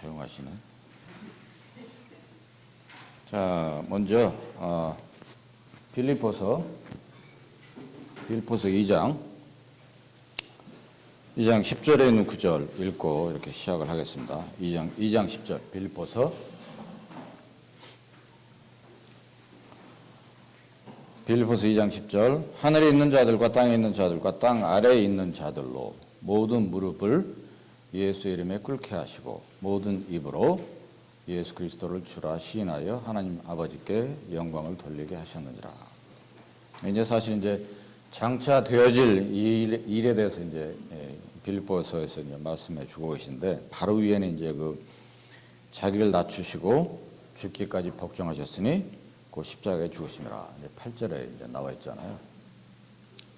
조용하시네. 자, 먼저 빌립보서 2장 10절에 있는 구절 읽고 이렇게 시작을 하겠습니다. 2장 10절 빌립보서 2장 10절 하늘에 있는 자들과 땅에 있는 자들과 땅 아래에 있는 자들로 모든 무릎을 예수 이름에 꿇게 하시고 모든 입으로 예수 그리스도를 주라 시인하여 하나님 아버지께 영광을 돌리게 하셨느니라. 이제 사실 이제 장차 되어질 일에 대해서 이제 빌립보서에서 이제 말씀해 주고 계신데, 바로 위에는 이제 그 자기를 낮추시고 죽기까지 복종하셨으니 그 십자가에 죽으심이라 8절에 이제 나와 있잖아요.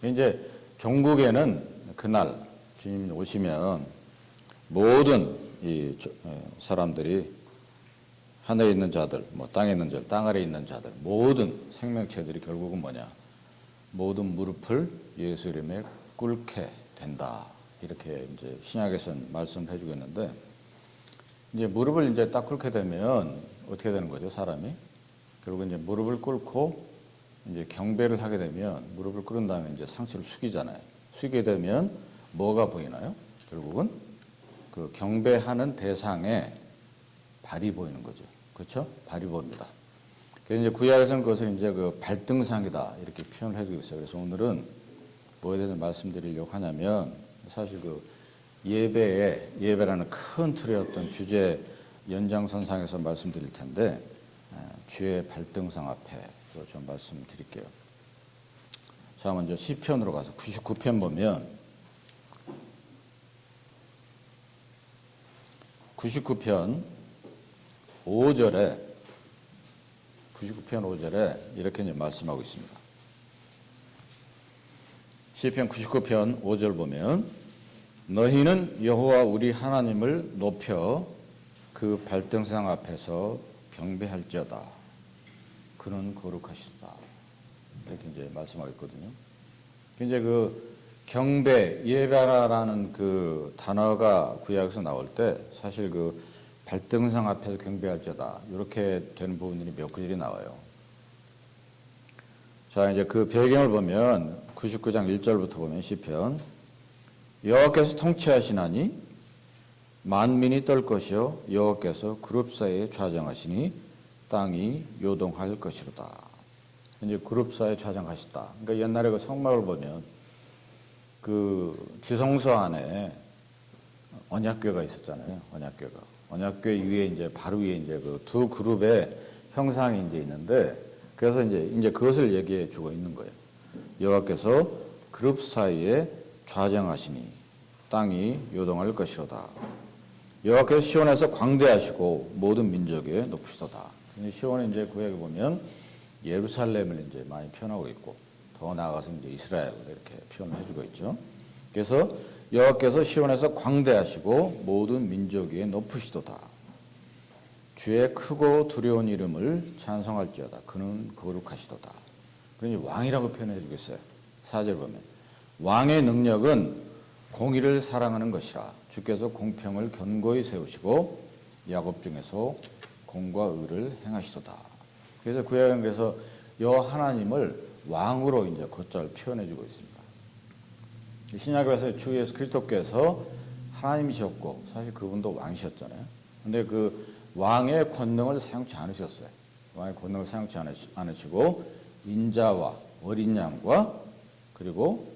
이제 종국에는 그날 주님이 오시면 모든 이 사람들이 하늘에 있는 자들, 뭐 땅에 있는 자들, 땅 아래에 있는 자들, 모든 생명체들이 결국은 뭐냐? 모든 무릎을 예수 이름에 꿇게 된다. 이렇게 이제 신약에서는 말씀을 해주고 있는데, 이제 무릎을 이제 딱 꿇게 되면 어떻게 되는 거죠, 사람이? 결국 이제 무릎을 꿇고 이제 경배를 하게 되면, 무릎을 꿇은 다음에 이제 상체를 숙이잖아요. 숙이게 되면 뭐가 보이나요? 결국은 그 경배하는 대상에 발이 보이는 거죠. 그렇죠? 발이 보입니다. 그래서 이제 구약에서는 그것을 이제 그 발등상이다 이렇게 표현을 해주고 있어요. 그래서 오늘은 뭐에 대해서 말씀드리려고 하냐면, 사실 그 예배라는 큰 틀의 어떤 주제 연장선상에서 말씀드릴 텐데, 주의 발등상 앞에 좀 말씀드릴게요. 자, 먼저 시편으로 가서 99편 보면 99편 5절에 이렇게 이제 말씀하고 있습니다. 시편 99편 5절 보면 너희는 여호와 우리 하나님을 높여 그 발등상 앞에서 경배할지어다. 그는 거룩하시다. 이렇게 이제 말씀하고 있거든요. 이제 그 경배, 예배라는 그 단어가 구약에서 나올 때 사실 그 발등상 앞에서 경배할지어다 이렇게 되는 부분들이 몇 구절이 나와요. 자, 이제 그 배경을 보면 99장 1절부터 보면 시편 여호와께서 통치하시나니 만민이 떨 것이요 여호와께서 그룹 사이에 좌정하시니 땅이 요동할 것이로다. 이제 그룹 사이에 좌정하셨다. 그러니까 옛날에 그 성막을 보면 그 지성소 안에 언약궤가 있었잖아요. 언약궤 위에 이제 바로 위에 이제 그 두 그룹의 형상이 이제 있는데, 그래서 이제 그것을 얘기해 주고 있는 거예요. 여호와께서 그룹 사이에 좌정하시니 땅이 요동할 것이로다. 여호와께서 시온에서 광대하시고 모든 민족에 높으시도다. 시온은 이제 구약에 보면 예루살렘을 이제 많이 표현하고 있고, 더 나아가서 이제 이스라엘 이렇게 표현을 해주고 있죠. 그래서 여호와께서 시온에서 광대하시고 모든 민족 위에 높으시도다. 주의 크고 두려운 이름을 찬송할지어다. 그는 거룩하시도다. 그러니 왕이라고 표현해 주고 있어요. 4절 보면 왕의 능력은 공의를 사랑하는 것이라. 주께서 공평을 견고히 세우시고 야곱 중에서 공과 의를 행하시도다. 그래서 구약은 그래서 여호와 하나님을 왕으로 이제 곧잘 표현해 주고 있습니다. 신약에서 주 예수 그리스도께서 하나님이셨고 사실 그분도 왕이셨잖아요. 근데 그 왕의 권능을 사용치 않으셨어요. 왕의 권능을 사용치 않으시고 인자와 어린 양과 그리고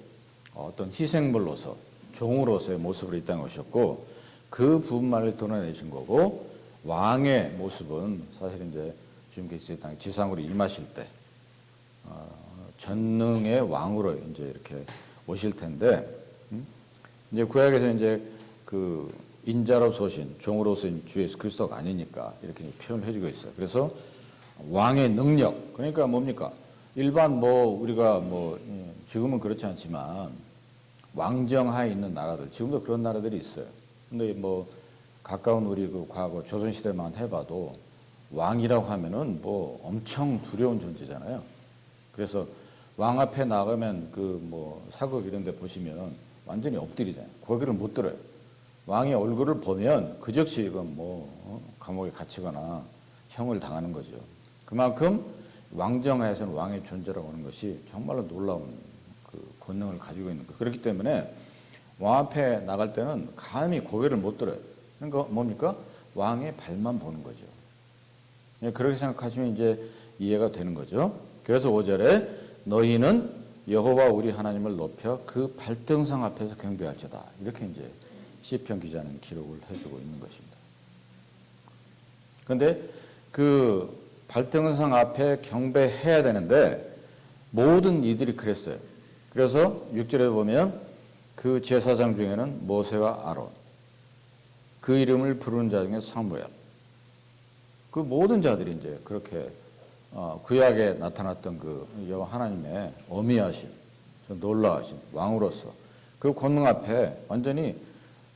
어떤 희생물로서 종으로서의 모습으로 이 땅에 오셨고, 그 부분만을 드러내신 거고, 왕의 모습은 사실 이제 주님께서 이 땅에 지상으로 임하실 때 전능의 왕으로 이제 이렇게 오실 텐데, 이제 구약에서 이제 그 인자로서 오신 종으로서 주 예수 그리스도가 아니니까 이렇게 표현을 해주고 있어요. 그래서 왕의 능력, 그러니까 뭡니까? 일반 우리가 지금은 그렇지 않지만 왕정하에 있는 나라들, 지금도 그런 나라들이 있어요. 근데 가까운 우리 그 과거 조선시대만 해봐도 왕이라고 하면은 엄청 두려운 존재잖아요. 그래서 왕 앞에 나가면 사극 이런 데 보시면 완전히 엎드리잖아요. 거기를 못 들어요. 왕의 얼굴을 보면 그 즉시 이건 감옥에 갇히거나 형을 당하는 거죠. 그만큼 왕정하에서는 왕의 존재라고 하는 것이 정말로 놀라운 그 권능을 가지고 있는 거예요. 그렇기 때문에 왕 앞에 나갈 때는 감히 고개를 못 들어요. 그러니까 뭡니까? 왕의 발만 보는 거죠. 그렇게 생각하시면 이제 이해가 되는 거죠. 그래서 5절에 너희는 여호와 우리 하나님을 높여 그 발등상 앞에서 경배할지어다. 이렇게 이제 시편 기자는 기록을 해주고 있는 것입니다. 그런데 그 발등상 앞에 경배해야 되는데 모든 이들이 그랬어요. 그래서 6절에 보면 그 제사장 중에는 모세와 아론, 그 이름을 부르는 자 중에 사무엘, 그 모든 자들이 이제 그렇게 구약에 나타났던 그 여호와 하나님의 어미하신, 놀라우신 왕으로서 그 권능 앞에 완전히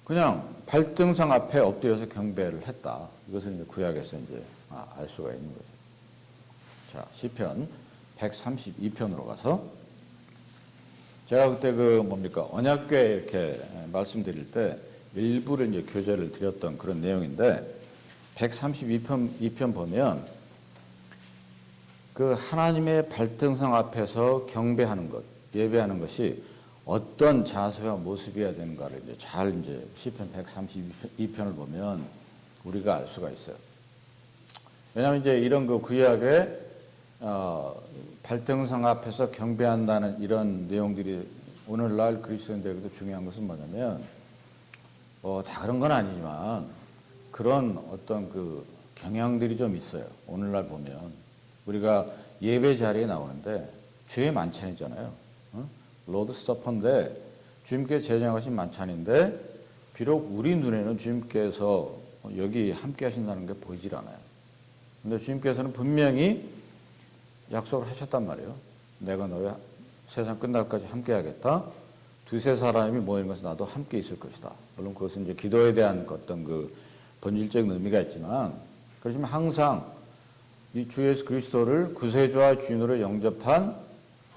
그냥 발등상 앞에 엎드려서 경배를 했다. 이것을 이제 구약에서 이제 알 수가 있는 거죠. 자, 시편 132편으로 가서 제가 그때 언약궤 이렇게 말씀드릴 때 일부를 이제 교재를 드렸던 그런 내용인데 132편 보면 그 하나님의 발등상 앞에서 경배하는 것, 예배하는 것이 어떤 자세와 모습이어야 되는가를 이제 잘 이제 시편 132편을 보면 우리가 알 수가 있어요. 왜냐하면 이제 이런 그 구약에 발등상 앞에서 경배한다는 이런 내용들이 오늘날 그리스도인들에게도 중요한 것은 뭐냐면 다 그런 건 아니지만 그런 어떤 그 경향들이 좀 있어요. 오늘날 보면 우리가 예배 자리에 나오는데 주의 만찬이잖아요. 로드 서퍼인데 주님께 제정하신 만찬인데 비록 우리 눈에는 주님께서 여기 함께 하신다는 게 보이질 않아요. 근데 주님께서는 분명히 약속을 하셨단 말이에요. 내가 너희 세상 끝날까지 함께 하겠다. 두세 사람이 모이는 것은 나도 함께 있을 것이다. 물론 그것은 이제 기도에 대한 어떤 그 본질적인 의미가 있지만 그렇지만 항상 이 주 예수 그리스도를 구세주와 주인으로 영접한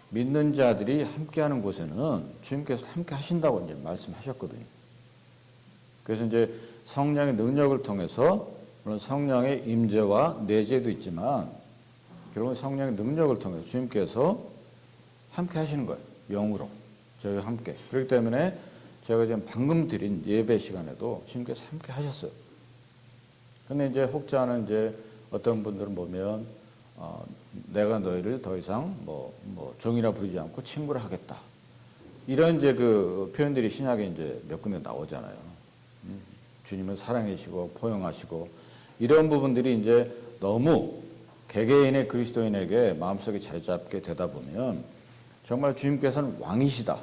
믿는 자들이 함께하는 곳에는 주님께서 함께 하신다고 이제 말씀하셨거든요. 그래서 이제 성령의 능력을 통해서 물론 성령의 임재와 내재도 있지만 결국은 성령의 능력을 통해서 주님께서 함께 하시는 거예요. 영으로 저희와 함께. 그렇기 때문에 제가 지금 방금 드린 예배 시간에도 주님께서 함께 하셨어요. 근데 이제 혹자는 이제 어떤 분들은 보면 내가 너희를 더 이상 종이라 부르지 않고 친구라 하겠다. 이런 이제 그 표현들이 신약에 이제 몇 군데 나오잖아요. 주님은 사랑이시고 포용하시고 이런 부분들이 이제 너무 개개인의 그리스도인에게 마음속에 자리 잡게 되다 보면 정말 주님께서는 왕이시다.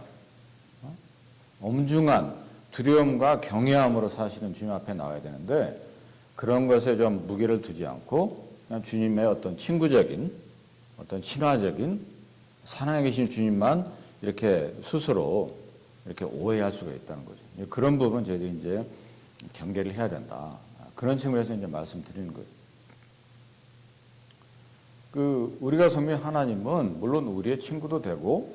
엄중한 두려움과 경외함으로 사시는 주님 앞에 나와야 되는데 그런 것에 좀 무게를 두지 않고 그냥 주님의 어떤 친구적인 어떤 친화적인 사랑에 계신 주님만 이렇게 스스로 이렇게 오해할 수가 있다는 거죠. 그런 부분 저희들이 이제 경계를 해야 된다. 그런 측면에서 이제 말씀드리는 거예요. 우리가 섬긴 하나님은 물론 우리의 친구도 되고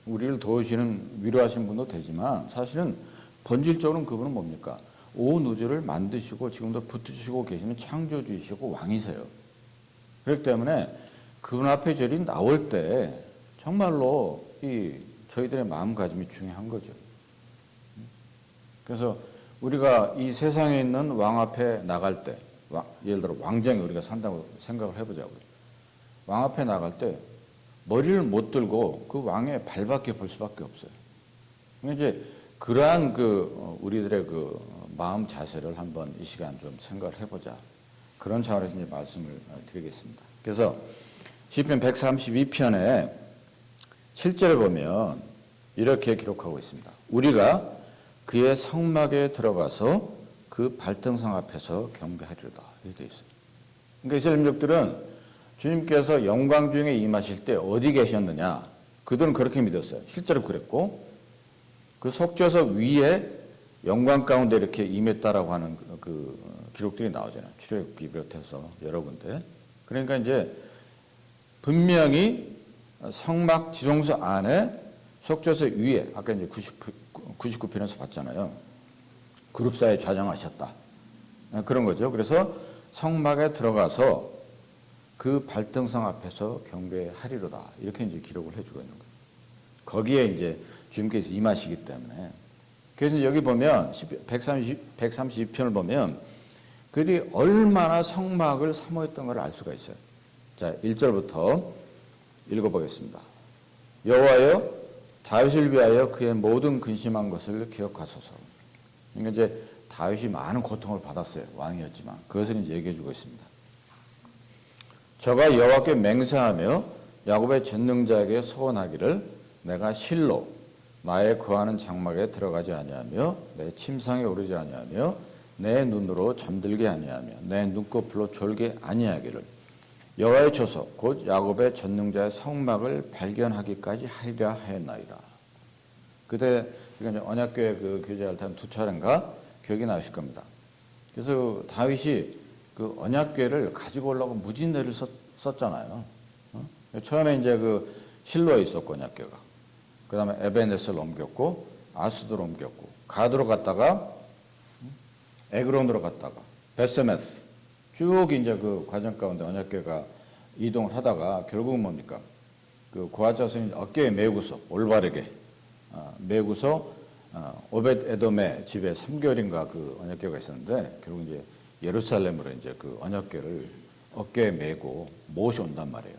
우리를 도우시는 위로하신 분도 되지만 사실은 본질적으로는 그분은 뭡니까? 온 우주를 만드시고 지금도 붙드시고 계시는 창조주이시고 왕이세요. 그렇기 때문에 그분 앞에 저리 나올 때 정말로 저희들의 마음가짐이 중요한 거죠. 그래서 우리가 이 세상에 있는 왕 앞에 나갈 때 예를 들어 왕정에 우리가 산다고 생각을 해보자고요. 왕 앞에 나갈 때 머리를 못 들고 그 왕의 발밖에 볼 수밖에 없어요. 이제 그러한 우리들의 마음 자세를 한번 이 시간 좀 생각을 해보자. 그런 차원에서 이제 말씀을 드리겠습니다. 그래서 시편 132편에 7절에 보면 이렇게 기록하고 있습니다. 우리가 그의 성막에 들어가서 그 발등상 앞에서 경배하리로다. 이렇게 되어 있어요. 그러니까 이스라엘 민족들은 주님께서 영광 중에 임하실 때 어디 계셨느냐? 그들은 그렇게 믿었어요. 실제로 그랬고 그 속죄석 위에 영광 가운데 이렇게 임했다라고 하는 그 기록들이 나오잖아요. 출애굽기 비롯해서 여러 군데. 그러니까 이제 분명히 성막 지성소 안에 속죄석 위에 아까 이제 99편에서 봤잖아요. 그룹사에 좌정하셨다. 그런 거죠. 그래서 성막에 들어가서 그 발등성 앞에서 경배하리로다. 이렇게 이제 기록을 해주고 있는 거예요. 거기에 이제 주님께서 임하시기 때문에. 그래서 여기 보면 132편을 보면 그들이 얼마나 성막을 사모했던 걸 알 수가 있어요. 자, 1절부터 읽어보겠습니다. 여호와여, 다윗을 위하여 그의 모든 근심한 것을 기억하소서. 그러니까 이제 다윗이 많은 고통을 받았어요. 왕이었지만. 그것을 이제 얘기해주고 있습니다. 저가 여호와께 맹세하며 야곱의 전능자에게 소원하기를 내가 실로 나의 거하는 장막에 들어가지 아니하며 내 침상에 오르지 아니하며 내 눈으로 잠들게 아니하며 내 눈꺼풀로 졸게 아니하기를 여호와의 조석 곧 야곱의 전능자의 성막을 발견하기까지 하리라 하였나이다. 그때 언약궤 그 교제할 때 한 2차례인가 기억이 나실 겁니다. 그래서 다윗이 그 언약궤를 가지고 오려고 무진대를 썼잖아요. 처음에 이제 그 실로에 있었고 언약궤가, 그 다음에 에베네스를 옮겼고 아스도로 옮겼고 가드로 갔다가 에그론으로 갔다가 베세메스 쭉 이제 그 과정 가운데 언약궤가 이동을 하다가 결국은 뭡니까? 그 고앗 자손이 어깨에 메고서 올바르게 메고서 오벳 에돔의 집에 3개월인가 그 언약궤가 있었는데 결국 이제 예루살렘으로 이제 그 언약궤를 어깨에 메고 모셔온단 말이에요.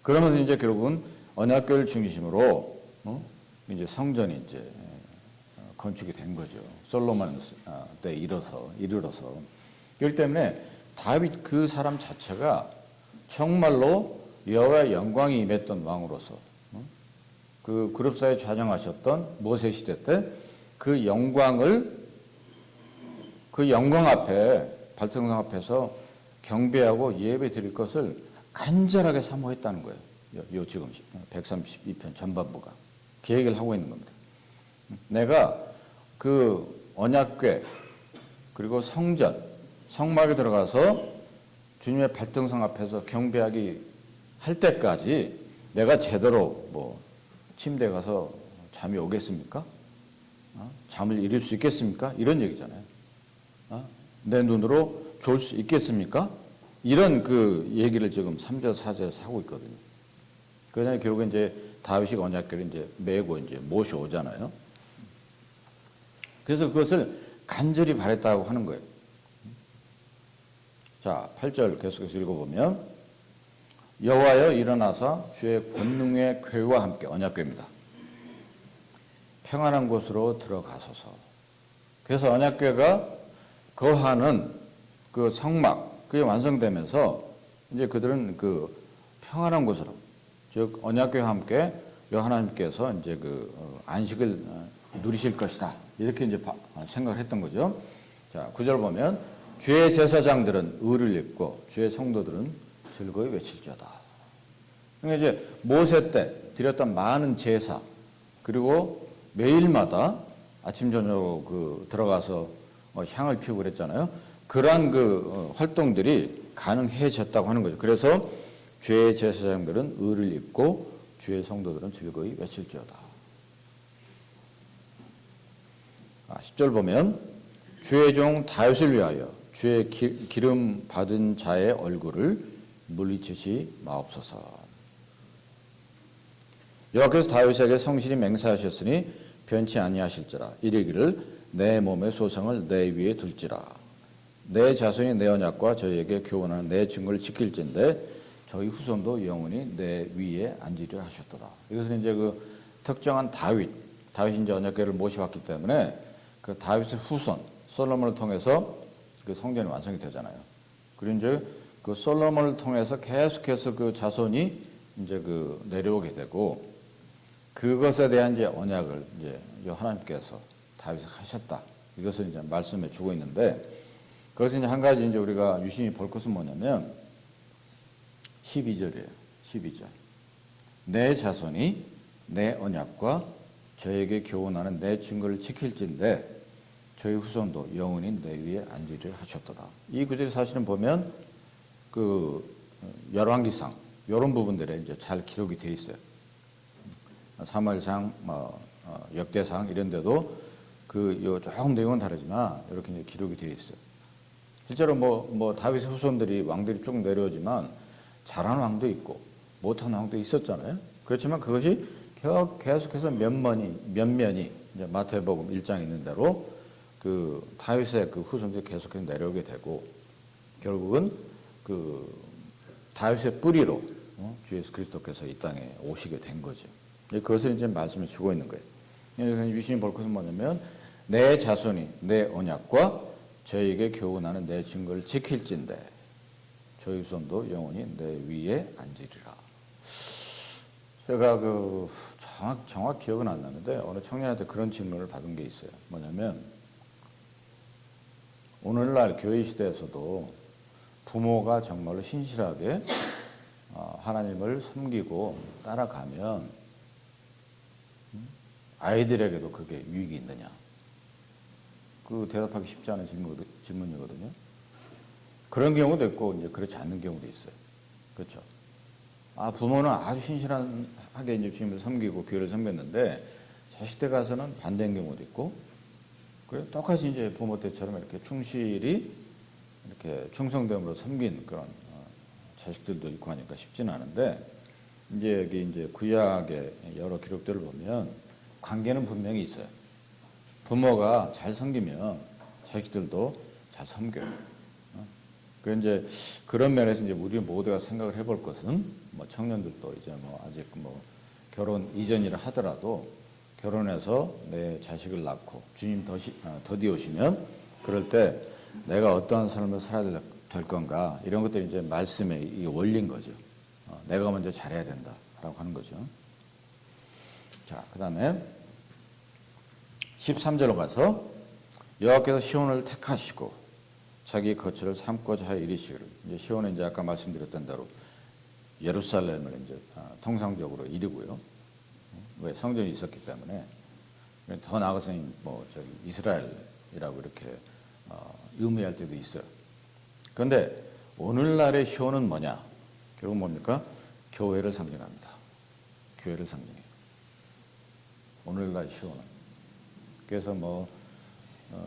그러면서 이제 결국은 언약궤를 중심으로 이제 성전이 이제 건축이 된 거죠. 솔로몬 때 이르러서. 그렇기 때문에 다윗 그 사람 자체가 정말로 여호와의 영광이 임했던 왕으로서 그 그룹사에 좌정하셨던 모세 시대 때 그 영광 앞에 발등상 앞에서 경배하고 예배 드릴 것을 간절하게 사모했다는 거예요. 요 지금 132편 전반부가 계획을 하고 있는 겁니다. 내가 그 언약궤 그리고 성전 성막에 들어가서 주님의 발등상 앞에서 경배하기 할 때까지 내가 제대로 뭐 침대에 가서 잠이 오겠습니까? 잠을 이룰 수 있겠습니까? 이런 얘기잖아요. 내 눈으로 좋을 수 있겠습니까? 이런 그 얘기를 지금 3절, 4절에서 하고 있거든요. 그러나 결국에 이제 다윗이 언약궤를 이제 메고 이제 모셔오잖아요. 그래서 그것을 간절히 바랬다고 하는 거예요. 자, 8절 계속해서 읽어보면 여호와여 일어나사 주의 권능의 궤와 함께 언약궤입니다. 평안한 곳으로 들어가소서. 그래서 언약궤가 거하는 그 성막 그게 완성되면서 이제 그들은 그 평안한 곳으로 즉 언약궤와 함께 하나님께서 이제 그 안식을 누리실 것이다. 이렇게 이제 생각을 했던 거죠. 자, 9절 보면 주의 제사장들은 의를 입고 주의 성도들은 즐거이 외칠지어다. 그러니까 이제 모세 때 드렸던 많은 제사 그리고 매일마다 아침 저녁으로 그 들어가서 향을 피우고 그랬잖아요. 그러한 그 활동들이 가능해졌다고 하는 거죠. 그래서 주의 제사장들은 의를 입고 주의 성도들은 즐거이 외칠지어다. 10절 보면 주의 종 다윗을 위하여 주의 기름 받은 자의 얼굴을 물리치지 마옵소서. 여호와께서 다윗에게 성실히 맹세하셨으니 변치 아니하실지라. 이르기를 내 몸의 소성을 내 위에 둘지라. 내 자손이 내 언약과 저희에게 교훈하는 내 증거를 지킬진대 저희 후손도 영원히 내 위에 앉으려 하셨도다. 이것은 이제 그 특정한 다윗이 이제 언약궤를 모셔왔기 때문에 그 다윗의 후손 솔로몬을 통해서 그 성전이 완성이 되잖아요. 그리고 이제 그 솔로몬을 통해서 계속해서 그 자손이 이제 그 내려오게 되고 그것에 대한 이제 언약을 이제 하나님께서 다윗을 하셨다. 이것을 이제 말씀해 주고 있는데 그것은 이제 한 가지 이제 우리가 유심히 볼 것은 뭐냐면 12절이에요. 12절. 내 자손이 내 언약과 저에게 교훈하는 내 증거를 지킬진대 저희 후손도 영원히 내 위에 앉으려 하셨도다. 이 구절이 사실은 보면 그 열왕기상 이런 부분들에 이제 잘 기록이 되어 있어요. 사무엘상, 역대상 이런 데도 조금 내용은 다르지만 이렇게 이제 기록이 되어 있어요. 실제로 다윗의 후손들이 왕들이 쭉 내려오지만 잘하는 왕도 있고 못하는 왕도 있었잖아요. 그렇지만 그것이 계속해서 면면이 이제 마태복음 1장에 있는 대로 그 다윗의 그 후손들이 계속해서 내려오게 되고 결국은 그 다윗의 뿌리로 주 예수 그리스도께서 이 땅에 오시게 된 거죠. 그것을 이제 말씀을 주고 있는 거예요. 유신이 볼 것은 뭐냐면 내 자손이 내 언약과 저에게 교훈하는 내 증거를 지킬진대 저희 후손도 영원히 내 위에 앉으리라. 제가 정확 기억은 안 나는데 어느 청년한테 그런 질문을 받은 게 있어요. 뭐냐면 오늘날 교회 시대에서도 부모가 정말로 신실하게 하나님을 섬기고 따라가면 아이들에게도 그게 유익이 있느냐? 그 대답하기 쉽지 않은 질문이거든요. 그런 경우도 있고 이제 그렇지 않는 경우도 있어요. 그렇죠? 부모는 아주 신실하게 이제 주님을 섬기고 교회를 섬겼는데 자식 때 가서는 반대인 경우도 있고, 그래 똑같이 이제 부모 때처럼 이렇게 충실히 이렇게 충성됨으로 섬긴 그런 자식들도 있고 하니까 쉽지는 않은데, 이제 여기 이제 구약의 여러 기록들을 보면 관계는 분명히 있어요. 부모가 잘 섬기면 자식들도 잘 섬겨요. 그 이제 그런 면에서 이제 우리 모두가 생각을 해볼 것은 청년들도 이제 아직 결혼 이전이라 하더라도 결혼해서 내 자식을 낳고 주님 더디 오시면 그럴 때 내가 어떠한 삶을 살아야 될 건가 이런 것들이 이제 말씀의 이 원리인 거죠. 내가 먼저 잘해야 된다라고 하는 거죠. 자, 그다음에 13절로 가서 여호와께서 시온을 택하시고 자기 거처를 삼고자 하여 이르시기를. 이제 시온은 이제 아까 말씀드렸던 대로 예루살렘을 이제 통상적으로 이루고요. 왜 성전이 있었기 때문에. 더 나아가서는 이스라엘이라고 이렇게 의미할 때도 있어요. 그런데 오늘날의 시온은 뭐냐? 결국 뭡니까? 교회를 상징합니다. 교회를 상징해요. 오늘날 시온은. 그래서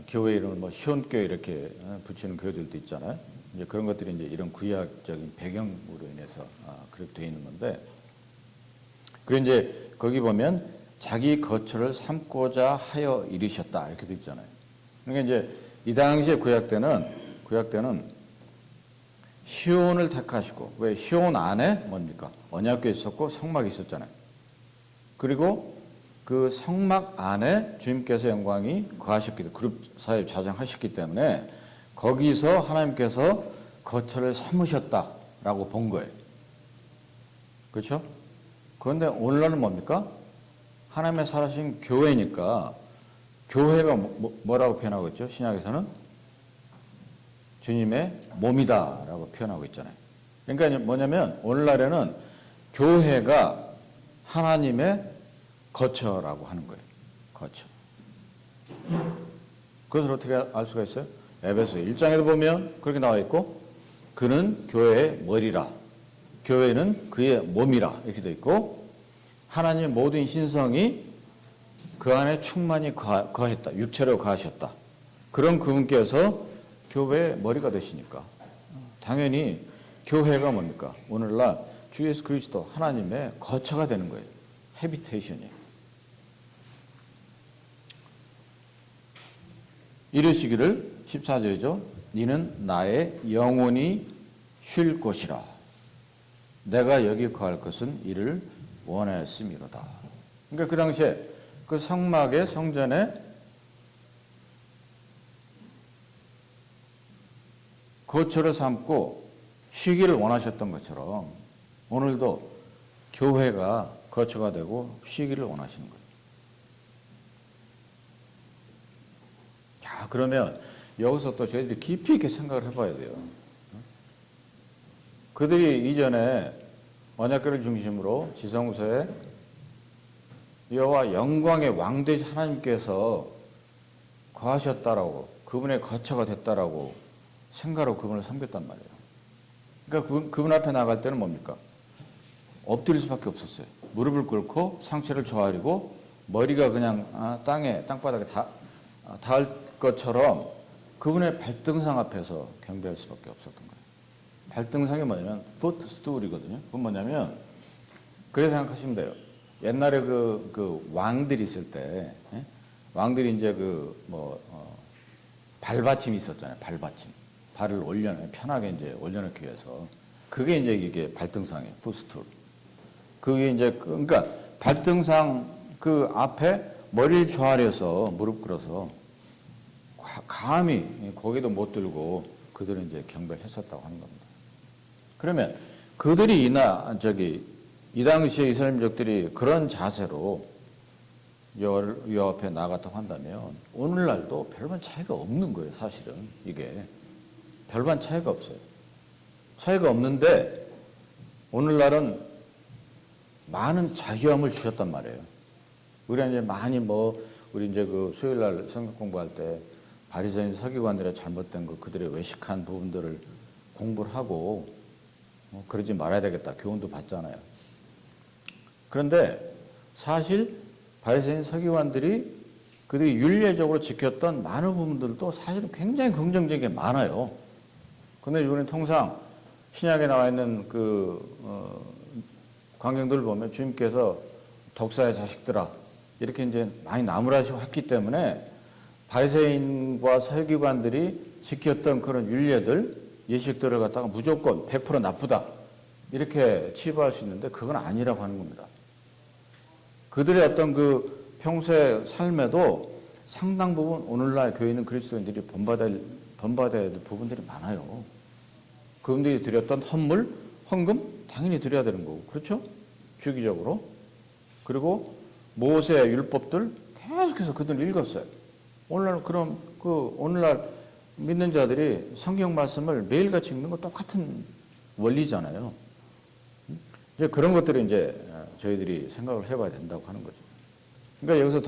교회 이름을 시온교회 이렇게 붙이는 교회들도 있잖아요. 이제 그런 것들이 이제 이런 구약적인 배경으로 인해서 그렇게 되어 있는 건데, 그리고 이제 거기 보면 자기 거처를 삼고자 하여 이르셨다 이렇게 돼 있잖아요. 그러니까 이제 이 당시에 구약 때는 시온을 택하시고, 왜 시온 안에 뭡니까? 언약궤 있었고 성막이 있었잖아요. 그리고 그 성막 안에 주님께서 영광이 거하셨기 때문에 그룹 사이에 좌정하셨기 때문에 거기서 하나님께서 거처를 삼으셨다라고 본 거예요. 그렇죠? 그런데 오늘날은 뭡니까? 하나님의 살아신 교회니까 교회가 뭐라고 표현하고 있죠? 신약에서는 주님의 몸이다라고 표현하고 있잖아요. 그러니까 뭐냐면 오늘날에는 교회가 하나님의 거처라고 하는 거예요. 거처. 그것을 어떻게 알 수가 있어요? 에베소 1장에도 보면 그렇게 나와 있고, 그는 교회의 머리라, 교회는 그의 몸이라 이렇게 되어 있고, 하나님의 모든 신성이 그 안에 충만히 거했다. 육체로 거하셨다. 그런 그분께서 교회의 머리가 되시니까 당연히 교회가 뭡니까? 오늘날 주 예수 그리스도 하나님의 거처가 되는 거예요. 헤비테이션이에요. 이르시기를 14절이죠. 이는 나의 영혼이 쉴 곳이라. 내가 여기 거할 것은 이를 원하였음이로다. 그러니까 그 당시에 그 성막의 성전에 거처를 삼고 쉬기를 원하셨던 것처럼 오늘도 교회가 거처가 되고 쉬기를 원하시는 거예요. 자, 그러면 여기서 또 저희들이 깊이 있게 생각을 해봐야 돼요. 그들이 이전에 언약궤를 중심으로 지성소에 여호와 영광의 왕 되신 하나님께서 거하셨다라고, 그분의 거처가 됐다라고 생각하고 그분을 섬겼단 말이에요. 그러니까 그분 앞에 나갈 때는 뭡니까? 엎드릴 수밖에 없었어요. 무릎을 꿇고 상체를 조아리고 머리가 그냥 땅바닥에 닿을 것처럼 그분의 발등상 앞에서 경배할 수밖에 없었던 거예요. 발등상이 뭐냐면 footstool이거든요. 그건 뭐냐면 그렇게 생각하시면 돼요. 옛날에 그 왕들이 있을 때 예? 왕들이 이제 발받침이 있었잖아요. 발받침. 발을 편하게 이제 올려놓기 위해서. 그게 이제 이게 발등상이에요. footstool. 그게 이제 그러니까 발등상 그 앞에 머리를 조아려서 무릎 꿇어서 감히 고개도 못 들고 그들은 이제 경배를 했었다고 하는 겁니다. 그러면 그들이 이 당시에 이스라엘 민족들이 그런 자세로 여 앞에 나갔다고 한다면 오늘날도 별반 차이가 없는 거예요. 사실은 이게 별반 차이가 없어요. 차이가 없는데 오늘날은 많은 자유함을 주셨단 말이에요. 우리가 이제 많이 우리 이제 그 수요일 날 성경 공부할 때 바리새인 서기관들의 잘못된 그들의 외식한 부분들을 공부를 하고 그러지 말아야 되겠다 교훈도 받잖아요. 그런데 사실 바리새인 서기관들이 그들이 윤리적으로 지켰던 많은 부분들도 사실은 굉장히 긍정적인 게 많아요. 그런데 우리는 통상 신약에 나와 있는 광경들을 보면 주님께서 독사의 자식들아 이렇게 이제 많이 나무라시고 했기 때문에 바리새인과 서기관들이 지켰던 그런 윤례들, 예식들을 갖다가 무조건 100% 나쁘다 이렇게 치부할 수 있는데 그건 아니라고 하는 겁니다. 그들의 어떤 그 평소의 삶에도 상당 부분 오늘날 교회 있는 그리스도인들이 본받아야 될 부분들이 많아요. 그분들이 드렸던 헌금 당연히 드려야 되는 거고 그렇죠? 주기적으로. 그리고 모세의 율법들 계속해서 그들 읽었어요. 오늘날 오늘날 믿는 자들이 성경 말씀을 매일같이 읽는 거 똑같은 원리잖아요. 이제 그런 것들을 이제 저희들이 생각을 해봐야 된다고 하는 거죠. 그러니까 여기서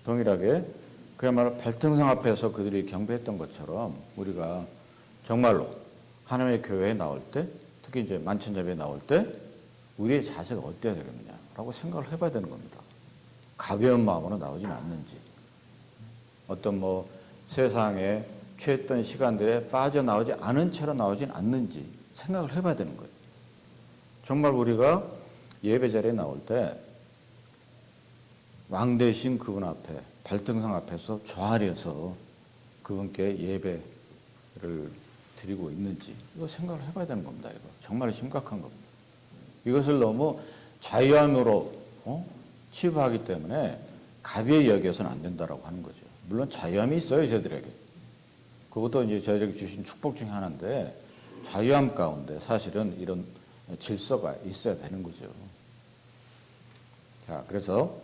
동일하게 그야말로 발등상 앞에서 그들이 경배했던 것처럼 우리가 정말로 하나님의 교회에 나올 때, 특히 이제 만천자배에 나올 때 우리의 자세가 어때야 되겠느냐라고 생각을 해봐야 되는 겁니다. 가벼운 마음으로 나오진 않는지, 어떤 세상에 취했던 시간들에 빠져나오지 않은 채로 나오진 않는지 생각을 해봐야 되는 거예요. 정말 우리가 예배 자리에 나올 때 왕 대신 그분 앞에 발등상 앞에서 좌아려서 그분께 예배를 드리고 있는지 이거 생각을 해봐야 되는 겁니다. 이거 정말 심각한 겁니다. 이것을 너무 자유함으로 치부하기 때문에 가벼이 여겨서는 안 된다라고 하는 거죠. 물론 자유함이 있어요, 저희들에게. 그것도 이제 저희들에게 주신 축복 중에 하나인데 자유함 가운데 사실은 이런 질서가 있어야 되는 거죠. 자, 그래서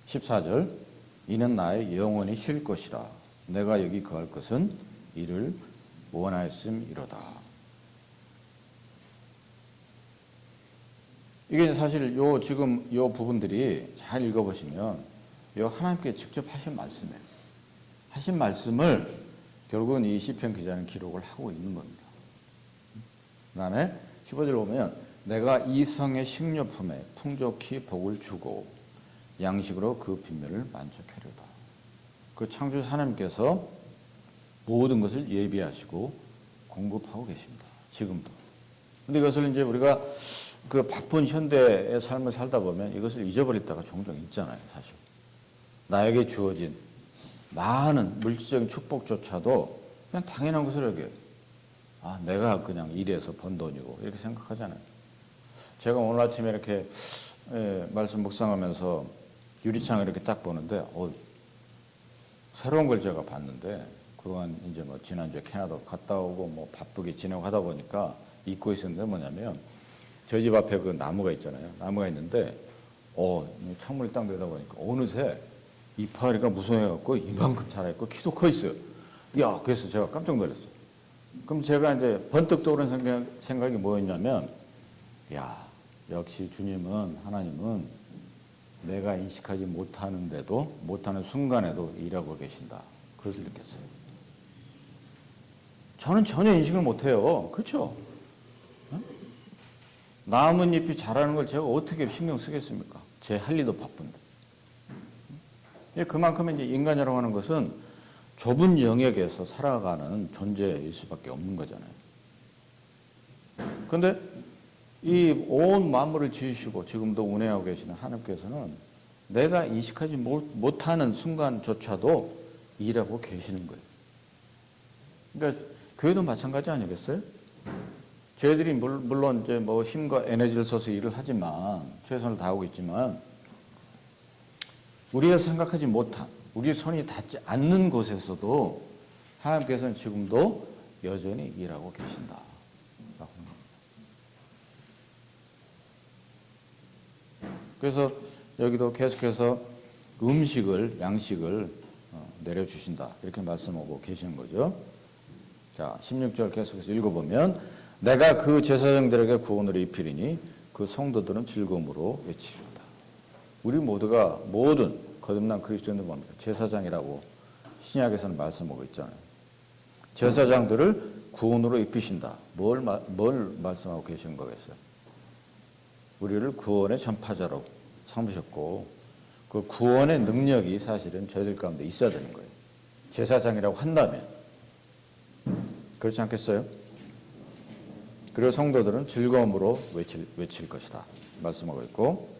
14절 이는 나의 영혼이 쉴 것이라 내가 여기 거할 것은 이를 원하였음이로다. 이게 사실 지금 요 부분들이 잘 읽어보시면 하나님께 직접 하신 말씀이에요. 하신 말씀을 결국은 이 시편 기자는 기록을 하고 있는 겁니다. 그 다음에 15절 보면 내가 이 성의 식료품에 풍족히 복을 주고 양식으로 그 빈면을 만족하려다. 그 창조주 하나님께서 모든 것을 예비하시고 공급하고 계십니다. 지금도. 근데 이것을 이제 우리가 그 바쁜 현대의 삶을 살다 보면 이것을 잊어버릴 때가 종종 있잖아요, 사실. 나에게 주어진 많은 물질적인 축복조차도 그냥 당연한 것을 여겨요. 내가 그냥 일해서 번 돈이고 이렇게 생각하잖아요. 제가 오늘 아침에 이렇게 말씀 묵상하면서 유리창을 이렇게 딱 보는데 새로운 걸 제가 봤는데 그건 이제 지난주에 캐나다 갔다 오고 바쁘게 지내고 하다 보니까 잊고 있었는데 뭐냐면 저희 집 앞에 그 나무가 있잖아요. 나무가 있는데 창문을 딱 내다보니까 어느새 이파리가 무성해갖고 이만큼 자라있고 키도 커 있어요. 야, 그래서 제가 깜짝 놀랐어요. 그럼 제가 이제 번뜩 떠오른 생각이 뭐였냐면 역시 하나님은 내가 인식하지 못하는 순간에도 일하고 계신다. 그것을 느꼈어요. 저는 전혀 인식을 못해요. 그렇죠? 나뭇잎이 자라는 걸 제가 어떻게 신경 쓰겠습니까? 제 할 일도 바쁜데. 그만큼 이제 인간이라고 하는 것은 좁은 영역에서 살아가는 존재일 수밖에 없는 거잖아요. 그런데 이 온 만물을 지으시고 지금도 운행하고 계시는 하나님께서는 내가 인식하지 못하는 순간조차도 일하고 계시는 거예요. 그러니까 교회도 마찬가지 아니겠어요? 저희들이 물론 이제 뭐 힘과 에너지를 써서 일을 하지만 최선을 다하고 있지만 우리가 생각하지 못한 우리 손이 닿지 않는 곳에서도 하나님께서는 지금도 여전히 일하고 계신다. 그래서 여기도 계속해서 양식을 내려주신다. 이렇게 말씀하고 계시는 거죠. 자, 16절 계속해서 읽어보면 내가 그 제사장들에게 구원을 입히리니 그 성도들은 즐거움으로 외치리로다. 우리 모두가 모든 거듭난 그리스도인들 뭡니까? 제사장이라고 신약에서는 말씀하고 있잖아요. 제사장들을 구원으로 입히신다. 뭘 말씀하고 계시는 거겠어요? 우리를 구원의 전파자로 삼으셨고 그 구원의 능력이 사실은 저희들 가운데 있어야 되는 거예요. 제사장이라고 한다면. 그렇지 않겠어요? 그리고 성도들은 즐거움으로 외칠 것이다. 말씀하고 있고.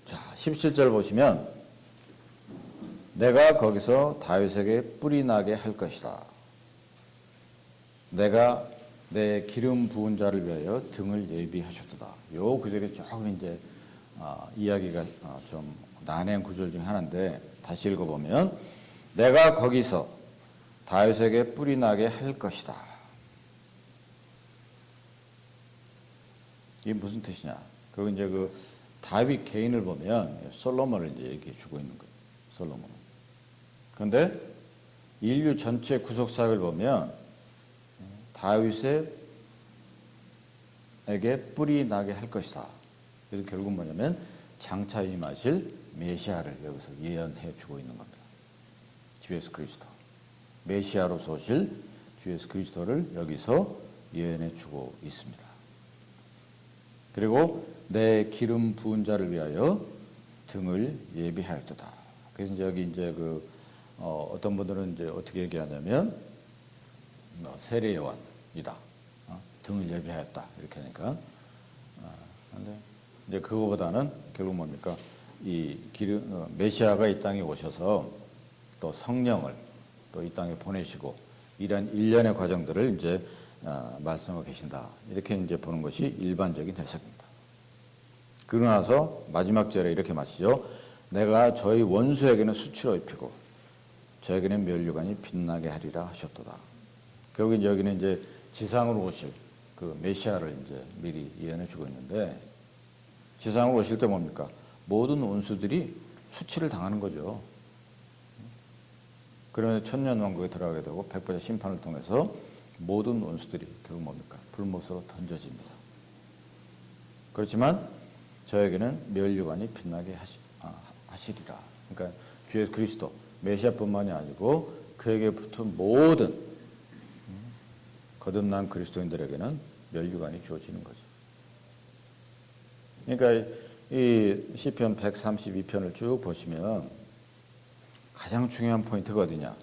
자, 17절 보시면 내가 거기서 다윗에게 뿔이 나게 할 것이다. 내가 내 기름 부은 자를 위하여 등을 예비하셨도다. 요 구절이 조금 이제 이야기가 좀 난해한 구절 중 하나인데 다시 읽어보면 내가 거기서 다윗에게 뿔이 나게 할 것이다. 이게 무슨 뜻이냐? 그리고 이제 그 다윗 개인을 보면 솔로몬을 이제 얘기해 주고 있는 거예요. 솔로몬. 그런데 인류 전체 구속 사역을 보면 다윗에게 뿔이 나게 할 것이다. 그래서 결국 뭐냐면 장차 임하실 메시아를 여기서 예언해 주고 있는 겁니다. 주 예수 그리스도. 메시아로서 오실 주 예수 그리스도를 여기서 예언해 주고 있습니다. 그리고 내 기름 부은 자를 위하여 등을 예비하였도다. 그래서 이제 여기 이제 어떤 분들은 이제 어떻게 얘기하냐면 세례 요한이다. 등을 예비하였다. 이렇게 하니까. 근데 이제 그거보다는 결국 뭡니까? 이 메시아가 이 땅에 오셔서 또 성령을 또 이 땅에 보내시고 이런 일련의 과정들을 이제 말씀하고 계신다. 이렇게 이제 보는 것이 일반적인 해석입니다. 그러고 나서 마지막 절에 이렇게 마치죠. 내가 저희 원수에게는 수치로 입히고 저에게는 면류관이 빛나게 하리라 하셨도다. 결국 여기는 이제 지상으로 오실 그 메시아를 이제 미리 예언해 주고 있는데 지상으로 오실 때 뭡니까? 모든 원수들이 수치를 당하는 거죠. 그러면 천년왕국에 들어가게 되고 백보자 심판을 통해서 모든 원수들이 결국 뭡니까? 불못으로 던져집니다. 그렇지만 저에게는 면류관이 빛나게 하시리라. 그러니까 주 예수 그리스도 메시아뿐만이 아니고 그에게 붙은 모든 거듭난 그리스도인들에게는 면류관이 주어지는 거죠. 그러니까 이 시편 132편을 쭉 보시면 가장 중요한 포인트가 어디냐?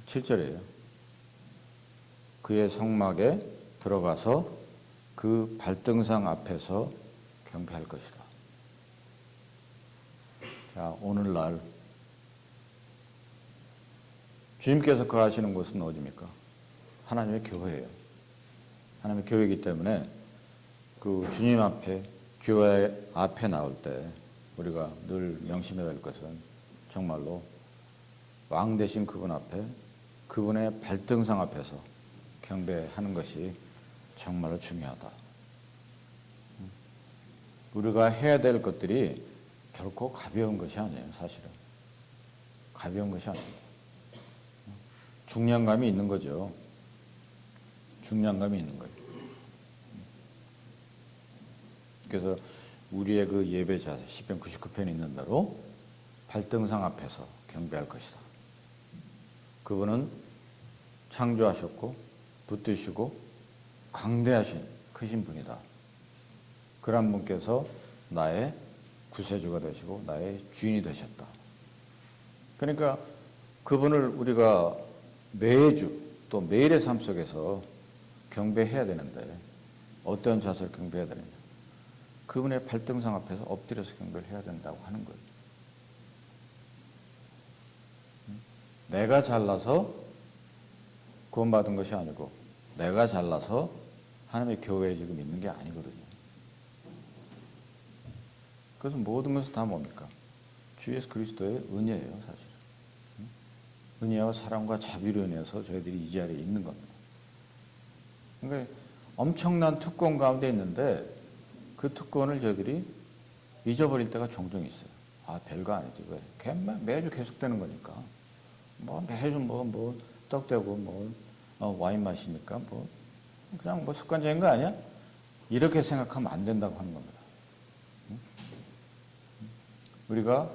7절이에요. 그의 성막에 들어가서 그 발등상 앞에서 경배할 것이다. 자, 오늘날 주님께서 거하시는 곳은 어디입니까? 하나님의 교회예요. 하나님의 교회이기 때문에 그 주님 앞에 교회 앞에 나올 때 우리가 늘 명심해야 될 것은 정말로 왕 되신 그분 앞에 그분의 발등상 앞에서 경배하는 것이 정말로 중요하다. 우리가 해야 될 것들이 결코 가벼운 것이 아니에요. 사실은 가벼운 것이 아니에요. 중량감이 있는 거죠. 중량감이 있는 거예요. 그래서 우리의 그 예배 자세, 시편 99편에 있는 대로 발등상 앞에서 경배할 것이다. 그분은 창조하셨고 붙드시고 강대하신 크신 분이다. 그런 분께서 나의 구세주가 되시고 나의 주인이 되셨다. 그러니까 그분을 우리가 매주 또 매일의 삶 속에서 경배해야 되는데 어떤 자세로 경배해야 되느냐. 그분의 발등상 앞에서 엎드려서 경배를 해야 된다고 하는 거예요. 내가 잘나서 구원받은 것이 아니고 내가 잘나서 하나님의 교회에 지금 있는 게 아니거든요. 그래서 모든 것은 다 뭡니까? 주 예수 그리스도의 은혜예요, 사실은. 은혜와 사랑과 자비로 인해서 저희들이 이 자리에 있는 겁니다. 그러니까 엄청난 특권 가운데 있는데 그 특권을 저희들이 잊어버릴 때가 종종 있어요. 아, 별거 아니지. 왜? 매주 계속되는 거니까. 매주 떡 대고 와인 마시니까 그냥 습관적인 거 아니야? 이렇게 생각하면 안 된다고 하는 겁니다. 우리가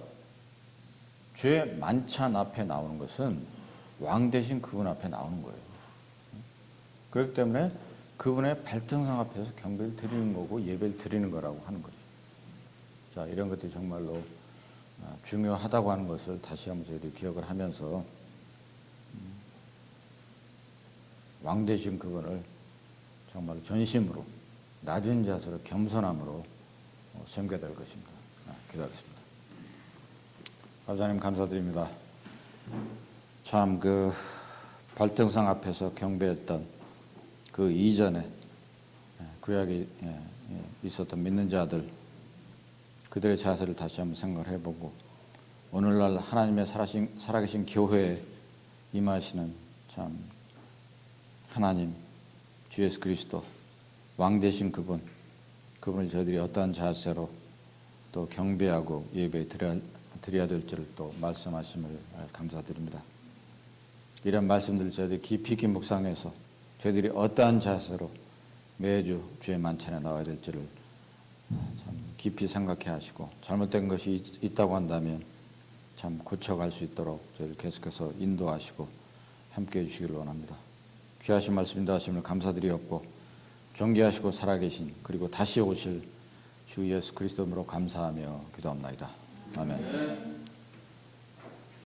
죄 만찬 앞에 나오는 것은 왕 대신 그분 앞에 나오는 거예요. 그렇기 때문에 그분의 발등상 앞에서 경배를 드리는 거고 예배를 드리는 거라고 하는 거죠. 자, 이런 것들이 정말로 중요하다고 하는 것을 다시 한번 저희들이 기억을 하면서 왕 대신 그분을 정말 전심으로 낮은 자세로 겸손함으로 섬겨야 될 것입니다. 기도하겠습니다. 아버지 감사드립니다. 참 그 발등상 앞에서 경배했던 그 이전에 구약에 있었던 믿는 자들 그들의 자세를 다시 한번 생각을 해보고 오늘날 하나님의 살아계신 교회에 임하시는 참 하나님 주 예수 그리스도 왕 되신 그분을 저희들이 어떠한 자세로 또 경배하고 예배 드려야 될지를 또 말씀하심을 감사드립니다. 이런 말씀들을 저희들이 깊이 묵상해서 저희들이 어떠한 자세로 매주 주의 만찬에 나와야 될지를 참 깊이 생각해 하시고 잘못된 것이 있다고 한다면 참 고쳐갈 수 있도록 저희를 계속해서 인도하시고 함께해 주시기를 원합니다. 귀하신 말씀 인도하심을 감사드리옵고 존귀하시고 살아계신 그리고 다시 오실 주 예수 그리스도로 감사하며 기도합나이다. 아멘.